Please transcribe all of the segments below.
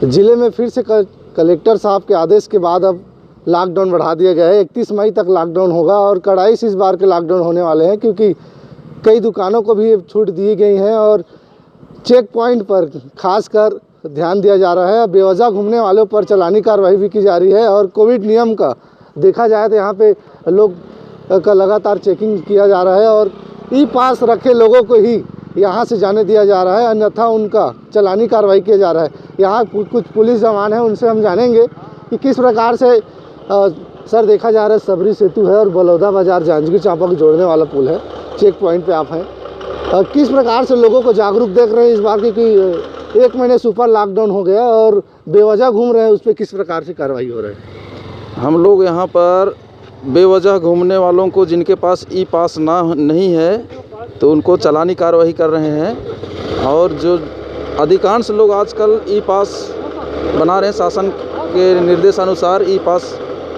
ज़िले में फिर से कलेक्टर साहब के आदेश के बाद अब लॉकडाउन बढ़ा दिया गया है। 31 मई तक लॉकडाउन होगा और कड़ाई से इस बार के लॉकडाउन होने वाले हैं, क्योंकि कई दुकानों को भी छूट दी गई हैं और चेक पॉइंट पर खासकर ध्यान दिया जा रहा है। बेवजह घूमने वालों पर चालानी कार्रवाई भी की जा रही है और कोविड नियम का देखा जाए तो यहाँ पे लोग का लगातार चेकिंग किया जा रहा है और ई पास रखे लोगों को ही यहाँ से जाने दिया जा रहा है, अन्यथा उनका चालानी कार्रवाई किया जा रहा है। यहाँ कुछ पुलिस जवान हैं, उनसे हम जानेंगे कि किस प्रकार से सर देखा जा रहा है सबरी सेतु है और बलौदा बाजार जांजगीर चांपा को जोड़ने वाला पुल है, चेक पॉइंट पे आप हैं। किस प्रकार से लोगों को जागरूक देख रहे हैं इस बार, क्योंकि 1 महीने से ऊपर लॉकडाउन हो गया और बेवजह घूम रहे हैं, उस पर किस प्रकार से कार्रवाई हो रही है? हम लोग यहाँ पर बेवजह घूमने वालों को जिनके पास ई पास नहीं है तो उनको चालानी कार्रवाई कर रहे हैं और जो अधिकांश लोग आजकल ई पास बना रहे हैं, शासन के निर्देशानुसार ई पास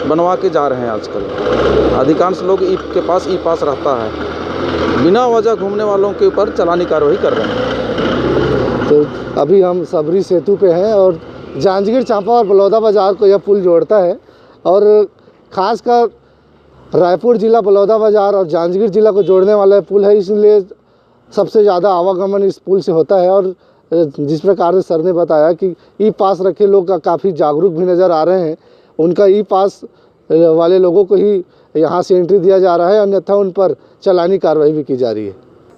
बनवा के जा रहे हैं। आजकल अधिकांश लोग के पास ई पास रहता है, बिना वजह घूमने वालों के ऊपर चालानी कार्रवाई कर रहे हैं। तो अभी हम सबरी सेतु पे हैं और जांजगीर चांपा और बलौदा बाज़ार को यह पुल जोड़ता है और ख़ासकर रायपुर ज़िला, बलौदा बाज़ार और जांजगीर ज़िला को जोड़ने वाला पुल है, इसलिए सबसे ज़्यादा आवागमन इस पुल से होता है। और जिस प्रकार से सर ने बताया कि ई पास रखे लोग का काफ़ी जागरूक भी नज़र आ रहे हैं, उनका ई पास वाले लोगों को ही यहाँ से एंट्री दिया जा रहा है, अन्यथा उन पर चालानी कार्रवाई भी की जा रही है।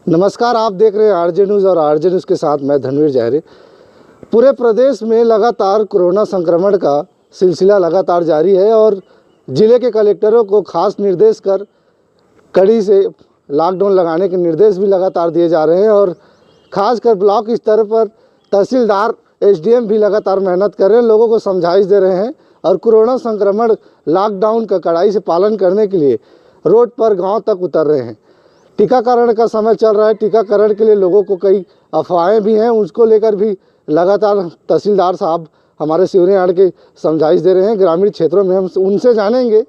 नमस्कार, आप देख रहे हैं आरजे न्यूज़ और आरजे न्यूज़ के साथ मैं धनवीर जहरे। पूरे प्रदेश में लगातार कोरोना संक्रमण का सिलसिला लगातार जारी है और ज़िले के कलेक्टरों को खास निर्देश कर कड़ी से लॉकडाउन लगाने के निर्देश भी लगातार दिए जा रहे हैं और ख़ासकर ब्लॉक स्तर पर तहसीलदार, एसडीएम भी लगातार मेहनत कर रहे हैं, लोगों को समझाइश दे रहे हैं और कोरोना संक्रमण लॉकडाउन का कड़ाई से पालन करने के लिए रोड पर गांव तक उतर रहे हैं। टीकाकरण का समय चल रहा है, टीकाकरण के लिए लोगों को कई अफवाहें भी हैं, उसको लेकर भी लगातार तहसीलदार साहब हमारे शिवरे आड़ के समझाइश दे रहे हैं। ग्रामीण क्षेत्रों में हम उनसे जानेंगे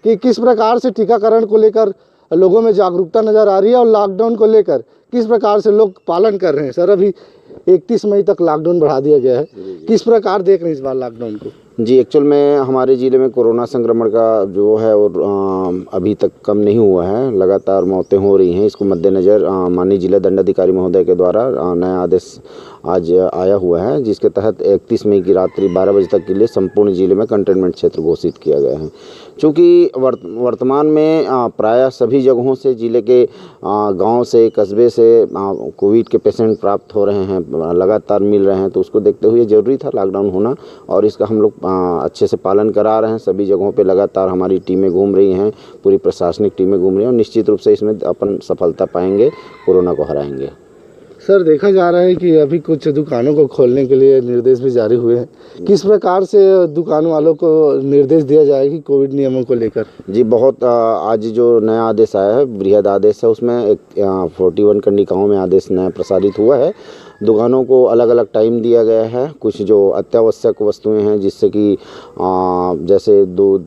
कि किस प्रकार से टीकाकरण को लेकर लोगों में जागरूकता नज़र आ रही है और लॉकडाउन को लेकर किस प्रकार से लोग पालन कर रहे हैं। सर, अभी 31 मई तक लॉकडाउन बढ़ा दिया गया है, किस प्रकार देख रहे हैं इस बार लॉकडाउन को? जी, एक्चुअल में हमारे ज़िले में कोरोना संक्रमण का जो है और अभी तक कम नहीं हुआ है, लगातार मौतें हो रही हैं। इसको मद्देनज़र माननीय जिला दंडाधिकारी महोदय के द्वारा नया आदेश आज आया हुआ है, जिसके तहत 31 मई की रात्रि 12 बजे तक के लिए संपूर्ण ज़िले में कंटेनमेंट क्षेत्र घोषित किया गया है। चूँकि वर्तमान में प्रायः सभी जगहों से ज़िले के गांव से, कस्बे से कोविड के पेशेंट प्राप्त हो रहे हैं, लगातार मिल रहे हैं, तो उसको देखते हुए ज़रूरी था लॉकडाउन होना और इसका हम लोग अच्छे से पालन करा रहे हैं। सभी जगहों पे लगातार हमारी टीमें घूम रही हैं, पूरी प्रशासनिक टीमें घूम रही हैं और निश्चित रूप से इसमें अपन सफलता पाएंगे, कोरोना को हराएंगे। सर, देखा जा रहा है कि अभी कुछ दुकानों को खोलने के लिए निर्देश भी जारी हुए हैं, किस प्रकार से दुकान वालों को निर्देश दिया जाएगा कोविड नियमों को लेकर? जी, बहुत आज जो नया आदेश आया है, बृहद आदेश है, उसमें एक 41 कंडिकाओं में आदेश नया प्रसारित हुआ है। दुकानों को अलग अलग टाइम दिया गया है। कुछ जो अत्यावश्यक वस्तुएं हैं, जिससे कि जैसे दूध,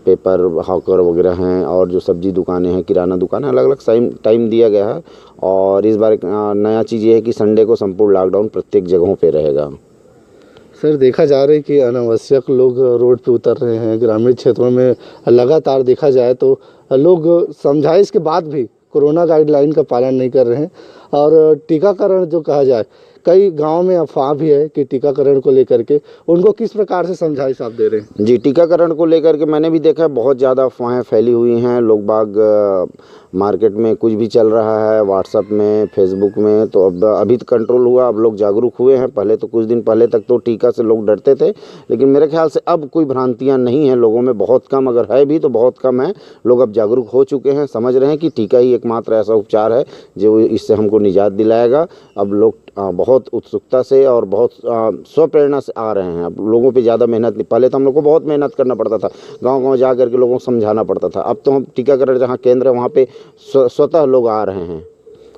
पेपर, हॉकर वगैरह हैं और जो सब्जी दुकानें हैं, किराना दुकान है, अलग अलग टाइम दिया गया है। और इस बार नया चीज़ ये है कि संडे को संपूर्ण लॉकडाउन प्रत्येक जगहों पे रहेगा। सर, देखा जा रहा है कि अनावश्यक लोग रोड पे उतर रहे हैं। ग्रामीण क्षेत्रों में लगातार देखा जाए तो लोग समझाइश के बाद भी कोरोना गाइडलाइन का पालन नहीं कर रहे हैं और टीकाकरण जो कहा जाए, कई गांव में अफवाह भी है कि टीकाकरण को लेकर के उनको किस प्रकार से समझाइश आप दे रहे हैं? जी, टीकाकरण को लेकर के मैंने भी देखा है, बहुत ज़्यादा अफवाहें फैली हुई हैं। लोग बाग मार्केट में कुछ भी चल रहा है, व्हाट्सएप में, फेसबुक में, तो अब अभी तो कंट्रोल हुआ, अब लोग जागरूक हुए हैं। पहले तो कुछ दिन पहले तक तो टीका से लोग डरते थे, लेकिन मेरे ख्याल से अब कोई भ्रांतियां नहीं हैं लोगों में, बहुत कम, अगर है भी तो बहुत कम है। लोग अब जागरूक हो चुके हैं, समझ रहे हैं कि टीका ही एकमात्र ऐसा उपचार है जो इससे हमको निजात दिलाएगा। अब लोग बहुत उत्सुकता से और बहुत स्वप्रेरणा से आ रहे हैं। अब लोगों पे ज़्यादा मेहनत नहीं, पहले तो हम लोग को बहुत मेहनत करना पड़ता था, गांव-गांव जा करके लोगों को समझाना पड़ता था। अब तो हम टीकाकरण जहां केंद्र है वहां पे स्वतः लोग आ रहे हैं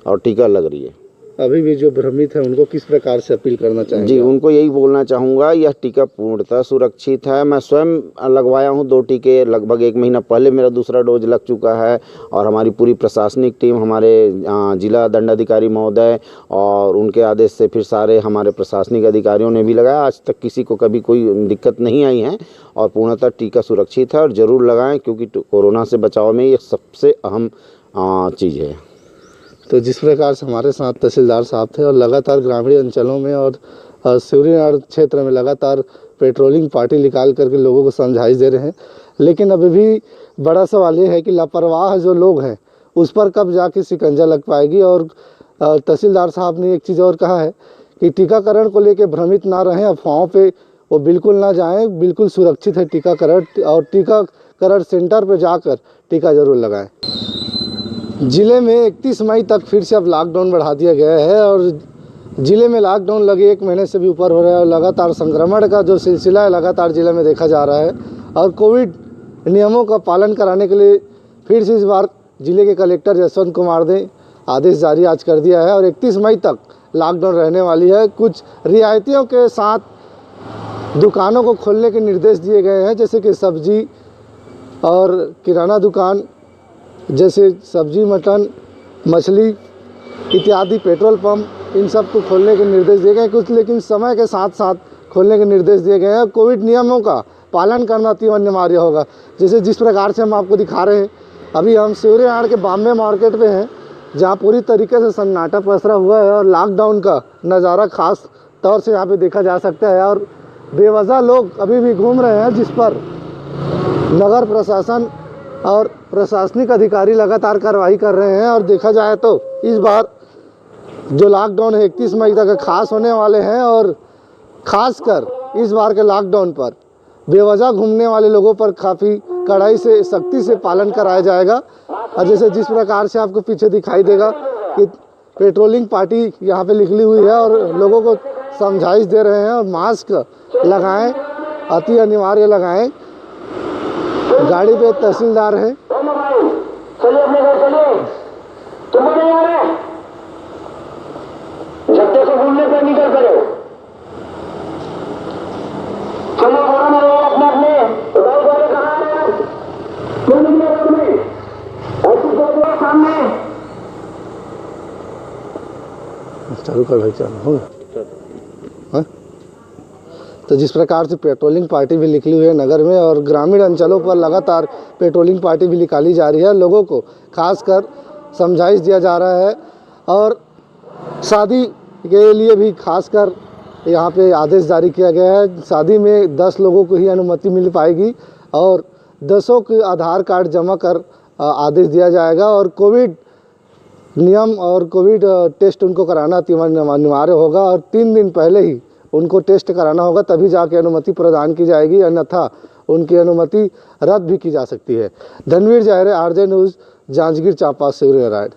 और टीका लग रही है। अभी भी जो भ्रमित है उनको किस प्रकार से अपील करना चाहेंगे? जी, उनको यही बोलना चाहूँगा, यह टीका पूर्णतः सुरक्षित है। मैं स्वयं लगवाया हूँ 2 टीके, लगभग 1 महीना पहले मेरा दूसरा डोज लग चुका है और हमारी पूरी प्रशासनिक टीम, हमारे जिला दंडाधिकारी महोदय और उनके आदेश से फिर सारे हमारे प्रशासनिक अधिकारियों ने भी लगाया। आज तक किसी को कभी कोई दिक्कत नहीं आई है और पूर्णतः टीका सुरक्षित है और ज़रूर लगाएं, क्योंकि कोरोना से बचाव में ये सबसे अहम चीज़ है। तो जिस प्रकार से हमारे साथ तहसीलदार साहब थे और लगातार ग्रामीण अंचलों में और शिवरीनारायण क्षेत्र में लगातार पेट्रोलिंग पार्टी निकाल करके लोगों को समझाइश दे रहे हैं, लेकिन अभी भी बड़ा सवाल ये है कि लापरवाह जो लोग हैं उस पर कब जाके शिकंजा लग पाएगी। और तहसीलदार साहब ने एक चीज़ और कहा है कि टीकाकरण को लेकर भ्रमित ना रहें, अफवाहों पे वो बिल्कुल ना जाएं, बिल्कुल सुरक्षित है टीकाकरण और टीकाकरण सेंटर पर जाकर टीका जरूर लगाएं। ज़िले में 31 मई तक फिर से अब लॉकडाउन बढ़ा दिया गया है और ज़िले में लॉकडाउन लगे 1 महीने से भी ऊपर हो रहा है और लगातार संक्रमण का जो सिलसिला है लगातार ज़िले में देखा जा रहा है। और कोविड नियमों का पालन कराने के लिए फिर से इस बार ज़िले के कलेक्टर जसवंत कुमार ने आदेश जारी आज कर दिया है और 31 मई तक लॉकडाउन रहने वाली है। कुछ रियायतियों के साथ दुकानों को खोलने के निर्देश दिए गए हैं, जैसे कि सब्जी और किराना दुकान, जैसे सब्जी, मटन, मछली इत्यादि, पेट्रोल पंप, इन सब को खोलने के निर्देश दिए गए कुछ, लेकिन समय के साथ साथ खोलने के निर्देश दिए गए हैं। कोविड नियमों का पालन करना अति अनिवार्य होगा। जैसे जिस प्रकार से हम आपको दिखा रहे हैं, अभी हम शिवरीनारायण के बॉम्बे मार्केट में हैं, जहाँ पूरी तरीके से सन्नाटा पसरा हुआ है और लॉकडाउन का नज़ारा खास तौर से यहाँ पे देखा जा सकता है और बेवजह लोग अभी भी घूम रहे हैं, जिस पर नगर प्रशासन और प्रशासनिक अधिकारी लगातार कार्रवाई कर रहे हैं। और देखा जाए तो इस बार जो लॉकडाउन है 31 मई तक खास होने वाले हैं और ख़ासकर इस बार के लॉकडाउन पर बेवजह घूमने वाले लोगों पर काफ़ी कड़ाई से, सख्ती से पालन कराया जाएगा। और जैसे जिस प्रकार से आपको पीछे दिखाई देगा कि पेट्रोलिंग पार्टी यहाँ पे निकली हुई है और लोगों को समझाइश दे रहे हैं और मास्क लगाएं, अति अनिवार्य लगाएं। गाड़ी पे तहसीलदार है। चलिए अपने घर चलिए, तुम नहीं आ रहे, झट्टे से घूमने पर निकल करो। चलो अपने अपने कहाँ आ रहे हैं, क्यों निकले रोड में, ऐसी तो सामने चालू कर भाई, चालू हो। तो जिस प्रकार से पेट्रोलिंग पार्टी भी निकली हुई है नगर में और ग्रामीण अंचलों पर लगातार पेट्रोलिंग पार्टी भी निकाली जा रही है, लोगों को खासकर समझाइश दिया जा रहा है। और शादी के लिए भी खासकर यहाँ पे आदेश जारी किया गया है। शादी में 10 लोगों को ही अनुमति मिल पाएगी और 10 के आधार कार्ड जमा कर आदेश दिया जाएगा और कोविड नियम और कोविड टेस्ट उनको कराना अनिवार्य होगा और 3 दिन पहले ही उनको टेस्ट कराना होगा, तभी जाके अनुमति प्रदान की जाएगी, अन्यथा उनकी अनुमति रद्द भी की जा सकती है। Dhanveer Jahre, RJ News, Janjgir Champa, Shivrinarayan.